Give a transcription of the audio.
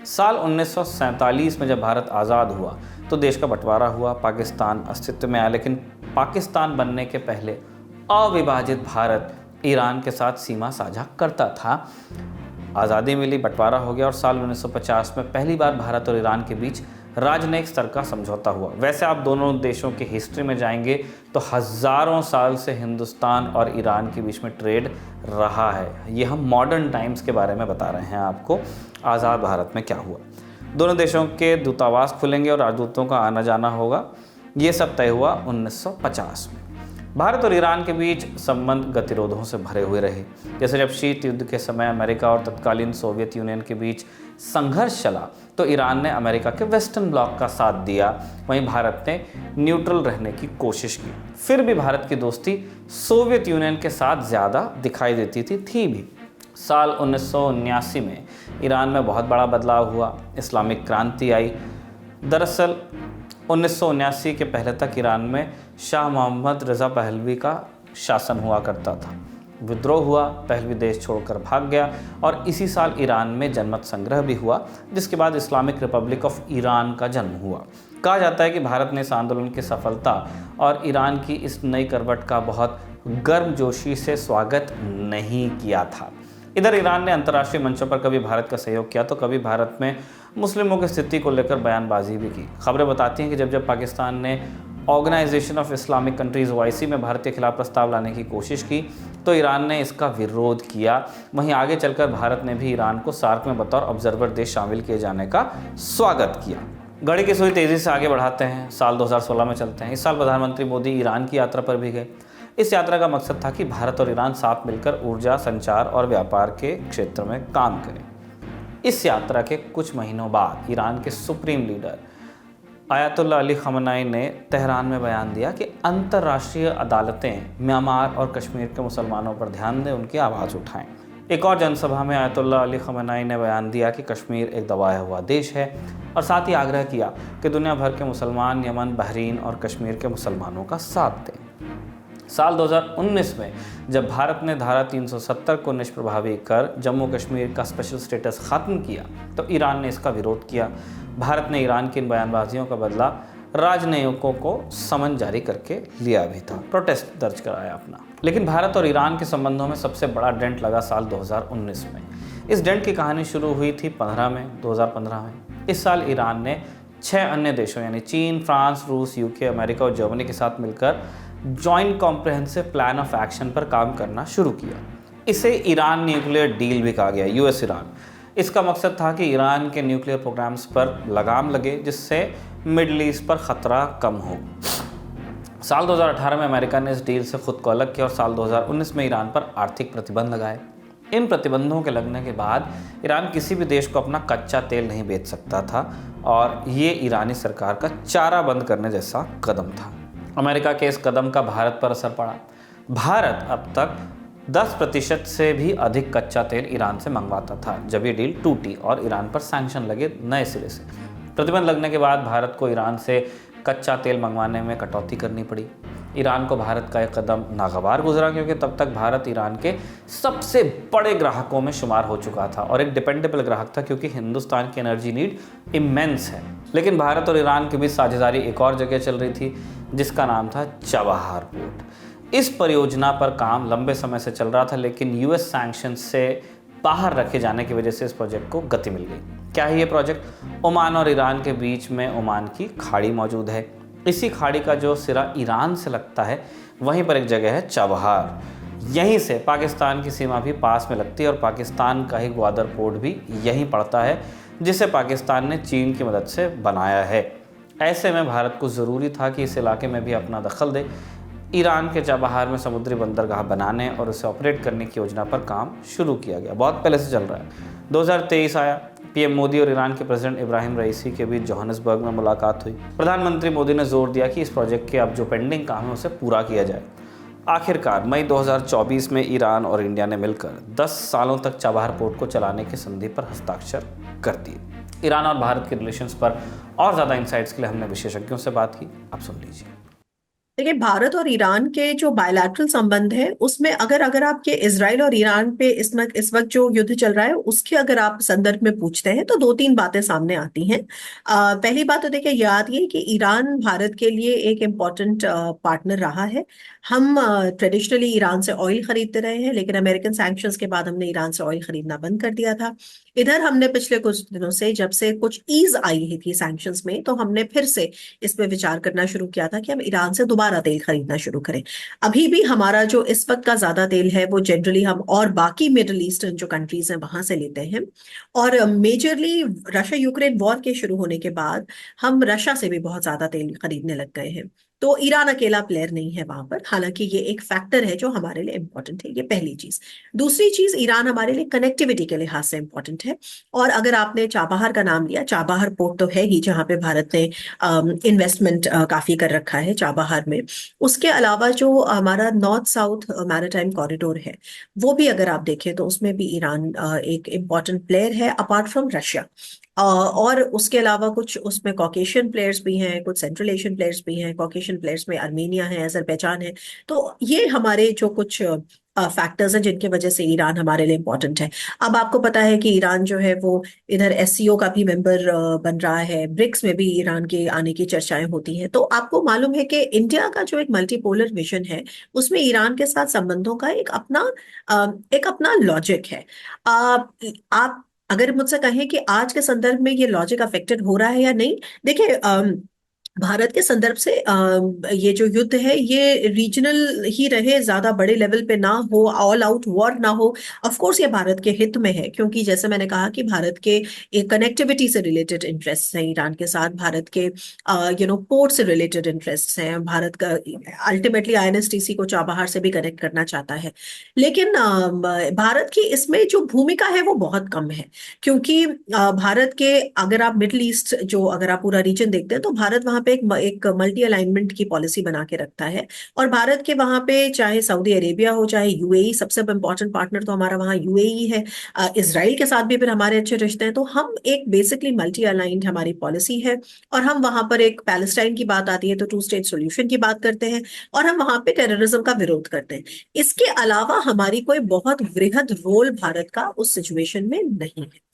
साल 1947 में जब भारत आज़ाद हुआ तो देश का बंटवारा हुआ, पाकिस्तान अस्तित्व में आया, लेकिन पाकिस्तान बनने के पहले अविभाजित भारत ईरान के साथ सीमा साझा करता था। आज़ादी मिली, बंटवारा हो गया और साल 1950 में पहली बार भारत और ईरान के बीच राजनयिक स्तर का समझौता हुआ। वैसे आप दोनों देशों की हिस्ट्री में जाएंगे तो हज़ारों साल से हिंदुस्तान और ईरान के बीच में ट्रेड रहा है। ये हम मॉडर्न टाइम्स के बारे में बता रहे हैं आपको, आज़ाद भारत में क्या हुआ। दोनों देशों के दूतावास खुलेंगे और राजदूतों का आना जाना होगा। ये सब तय हुआ 1950 में। भारत और ईरान के बीच संबंध गतिरोधों से भरे हुए रहे। जैसे जब शीत युद्ध के समय अमेरिका और तत्कालीन सोवियत यूनियन के बीच संघर्ष चला तो ईरान ने अमेरिका के वेस्टर्न ब्लॉक का साथ दिया, वहीं भारत ने न्यूट्रल रहने की कोशिश की। फिर भी भारत की दोस्ती सोवियत यूनियन के साथ ज़्यादा दिखाई देती थी भी। साल 1979 में ईरान में बहुत बड़ा बदलाव हुआ, इस्लामिक क्रांति आई। दरअसल 1979 के पहले तक ईरान में शाह मोहम्मद रज़ा पहलवी का शासन हुआ करता था। विद्रोह हुआ, पहलवी देश छोड़कर भाग गया और इसी साल ईरान में जनमत संग्रह भी हुआ, जिसके बाद इस्लामिक रिपब्लिक ऑफ ईरान का जन्म हुआ। कहा जाता है कि भारत ने इस आंदोलन की सफलता और ईरान की इस नई करवट का बहुत गर्मजोशी से स्वागत नहीं किया था। इधर ईरान ने अंतर्राष्ट्रीय मंचों पर कभी भारत का सहयोग किया तो कभी भारत में मुस्लिमों की स्थिति को लेकर बयानबाजी भी की। खबरें बताती हैं कि जब पाकिस्तान ने organisation of Islamic countries OIC में भारत के खिलाफ प्रस्ताव लाने की कोशिश की तो ईरान ने इसका विरोध किया। वहीं आगे चलकर भारत ने भी ईरान को सार्क में बतौर ऑब्जर्वर देश शामिल किए जाने का स्वागत किया। घड़ी की सुई तेज़ी से आगे बढ़ाते हैं, साल 2016 में चलते हैं। इस साल प्रधानमंत्री मोदी ईरान की यात्रा पर भी गए। इस यात्रा का मकसद था कि भारत और ईरान साथ मिलकर ऊर्जा, संचार और व्यापार के क्षेत्र में काम करें। इस यात्रा के कुछ महीनों बाद ईरान के सुप्रीम लीडर आयतुल्लाह अली खamenei ने तेहरान में बयान दिया कि अंतर्राष्ट्रीय अदालतें म्यांमार और कश्मीर के मुसलमानों पर ध्यान दें, उनकी आवाज़ उठाएं। एक और जनसभा में आयतुल्लाह अली खamenei ने बयान दिया कि कश्मीर एक दबाया हुआ देश है और साथ ही आग्रह किया कि दुनिया भर के मुसलमान यमन, बहरीन और कश्मीर के मुसलमानों का साथ दें। साल 2019 में जब भारत ने धारा 370 को निष्प्रभावी कर जम्मू कश्मीर का स्पेशल स्टेटस ख़त्म किया तो ईरान ने इसका विरोध किया। भारत ने ईरान की इन बयानबाजियों का बदला राजनयिकों को समन जारी करके लिया भी था, प्रोटेस्ट दर्ज कराया अपना। लेकिन भारत और ईरान के संबंधों में सबसे बड़ा डेंट लगा साल 2019 में। इस डेंट की कहानी शुरू हुई थी 2015 में। इस साल ईरान ने 6 अन्य देशों यानी चीन, फ्रांस, रूस, UK, अमेरिका और जर्मनी के साथ मिलकर joint comprehensive plan of action पर काम करना शुरू किया। इसे ईरान न्यूक्लियर डील भी कहा गया, US ईरान। इसका मकसद था कि ईरान के न्यूक्लियर प्रोग्राम्स पर लगाम लगे, जिससे मिडल ईस्ट पर ख़तरा कम हो। साल 2018 में अमेरिका ने इस डील से खुद को अलग किया और साल 2019 में ईरान पर आर्थिक प्रतिबंध लगाए। इन प्रतिबंधों के लगने के बाद ईरान किसी भी देश को अपना कच्चा तेल नहीं बेच सकता था और ये ईरानी सरकार का चारा बंद करने जैसा कदम था। अमेरिका के इस कदम का भारत पर असर पड़ा। भारत अब तक 10% से भी अधिक कच्चा तेल ईरान से मंगवाता था जब ये डील टूटी और ईरान पर सैंक्शन लगे नए सिरे से। प्रतिबंध लगने के बाद भारत को ईरान से कच्चा तेल मंगवाने में कटौती करनी पड़ी। ईरान को भारत का एक कदम नागवार गुजरा क्योंकि तब तक भारत ईरान के सबसे बड़े ग्राहकों में शुमार हो चुका था और एक डिपेंडेबल ग्राहक था क्योंकि हिंदुस्तान की एनर्जी नीड इमेंस है। लेकिन भारत और ईरान के बीच साझेदारी एक और जगह चल रही थी जिसका नाम था चाबहार पोर्ट। इस परियोजना पर काम लंबे समय से चल रहा था, लेकिन US सैंक्शन से बाहर रखे जाने की वजह से इस प्रोजेक्ट को गति मिल गई। क्या है ये प्रोजेक्ट? ओमान और ईरान के बीच में ओमान की खाड़ी मौजूद है। इसी खाड़ी का जो सिरा ईरान से लगता है वहीं पर एक जगह है चाबहार। यहीं से पाकिस्तान की सीमा भी पास में लगती है और पाकिस्तान का ही ग्वादर पोर्ट भी यहीं पड़ता है, जिसे पाकिस्तान ने चीन की मदद से बनाया है। ऐसे में भारत को ज़रूरी था कि इस इलाके में भी अपना दखल दे। ईरान के चाबहार में समुद्री बंदरगाह बनाने और उसे ऑपरेट करने की योजना पर काम शुरू किया गया। बहुत पहले से चल रहा है। 2023 आया, PM मोदी और ईरान के प्रेसिडेंट इब्राहिम रईसी के बीच जोहानिसबर्ग में मुलाकात हुई। प्रधानमंत्री मोदी ने जोर दिया कि इस प्रोजेक्ट के अब जो पेंडिंग काम है उसे पूरा किया जाए। आखिरकार मई 2024 में ईरान और इंडिया ने मिलकर 10 सालों तक चाबहार पोर्ट को चलाने की संधि पर हस्ताक्षर कर दिए। ईरान और भारत के रिलेशंस पर और ज़्यादा इंसाइट्स के लिए हमने विशेषज्ञों से बात की, आप सुन लीजिए। देखिए, भारत और ईरान के जो बायलैटरल संबंध है उसमें अगर अगर आपके इसराइल और ईरान पे इस वक्त जो युद्ध चल रहा है उसके अगर आप संदर्भ में पूछते हैं तो दो तीन बातें सामने आती हैं। पहली बात तो देखिए, याद ये कि ईरान भारत के लिए एक इम्पॉर्टेंट पार्टनर रहा है। हम ट्रेडिशनली ईरान से ऑयल खरीदते रहे हैं, लेकिन अमेरिकन सैंक्शंस के बाद हमने ईरान से ऑयल खरीदना बंद कर दिया था। इधर हमने पिछले कुछ दिनों से, जब से कुछ ईज आई ही थी सैंक्शंस में, तो हमने फिर से इस पे विचार करना शुरू किया था कि हम ईरान से दोबारा तेल खरीदना शुरू करें। अभी भी हमारा जो इस वक्त का ज्यादा तेल है वो जनरली हम और बाकी मिडल ईस्टर्न जो कंट्रीज हैं वहां से लेते हैं। और मेजरली रशिया यूक्रेन वॉर के शुरू होने के बाद हम रशिया से भी बहुत ज्यादा तेल खरीदने लग गए हैं। तो ईरान अकेला प्लेयर नहीं है वहां पर, हालांकि ये एक फैक्टर है जो हमारे लिए इंपॉर्टेंट है। ये पहली चीज। दूसरी चीज, ईरान हमारे लिए कनेक्टिविटी के लिहाज से इंपॉर्टेंट है। और अगर आपने चाबहार का नाम लिया, चाबहार पोर्ट तो है ही जहाँ पे भारत ने इन्वेस्टमेंट काफी कर रखा है चाबहार में। उसके अलावा जो हमारा नॉर्थ साउथ मैरीटाइम कॉरिडोर है, वो भी अगर आप देखें तो उसमें भी ईरान एक इम्पॉर्टेंट प्लेयर है अपार्ट फ्रॉम रशिया। और उसके अलावा कुछ उसमें कॉकेशियन प्लेयर्स भी हैं, कुछ सेंट्रल एशियन प्लेयर्स भी हैं। कॉकेशियन प्लेयर्स में आर्मेनिया है, अजरबैजान है। तो ये हमारे जो कुछ फैक्टर्स हैं जिनकी वजह से ईरान हमारे लिए इम्पोर्टेंट है। अब आपको पता है कि ईरान जो है वो इधर एससीओ का भी मेंबर बन रहा है। ब्रिक्स में भी ईरान के आने की चर्चाएं होती हैं। तो आपको मालूम है कि इंडिया का जो एक मल्टीपोलर विजन है उसमें ईरान के साथ संबंधों का एक अपना लॉजिक है। आप अगर मुझसे कहें कि आज के संदर्भ में ये लॉजिक अफेक्टेड हो रहा है या नहीं, देखिए, भारत के संदर्भ से ये जो युद्ध है ये रीजनल ही रहे, ज्यादा बड़े लेवल पे ना हो, ऑल आउट वॉर ना हो। ऑफ कोर्स ये भारत के हित में है, क्योंकि जैसे मैंने कहा कि भारत के एक कनेक्टिविटी से रिलेटेड इंटरेस्ट हैं ईरान के साथ, भारत के पोर्ट से रिलेटेड इंटरेस्ट हैं। भारत का अल्टीमेटली आईएनएसटीसी को चाबहार से भी कनेक्ट करना चाहता है। लेकिन भारत की इसमें जो भूमिका है वो बहुत कम है, क्योंकि भारत के, अगर आप मिडिल ईस्ट जो, अगर आप पूरा रीजन देखते हैं तो भारत वहां पे एक मल्टी अलाइनमेंट की पॉलिसी बना के रखता है। और भारत के वहां पे चाहे सऊदी अरेबिया हो चाहे यूएई, सबसे इंपॉर्टेंट पार्टनर तो हमारा वहाँ यूएई है। इसराइल के साथ भी फिर हमारे अच्छे रिश्ते हैं। तो हम एक बेसिकली मल्टी अलाइंड हमारी पॉलिसी है। और हम वहां पर, एक पैलेस्टाइन की बात आती है तो टू स्टेट सोल्यूशन की बात करते हैं। और हम वहां पे टेररिज्म का विरोध करते हैं। इसके अलावा हमारी कोई बहुत वृहद रोल भारत का उस सिचुएशन में नहीं है।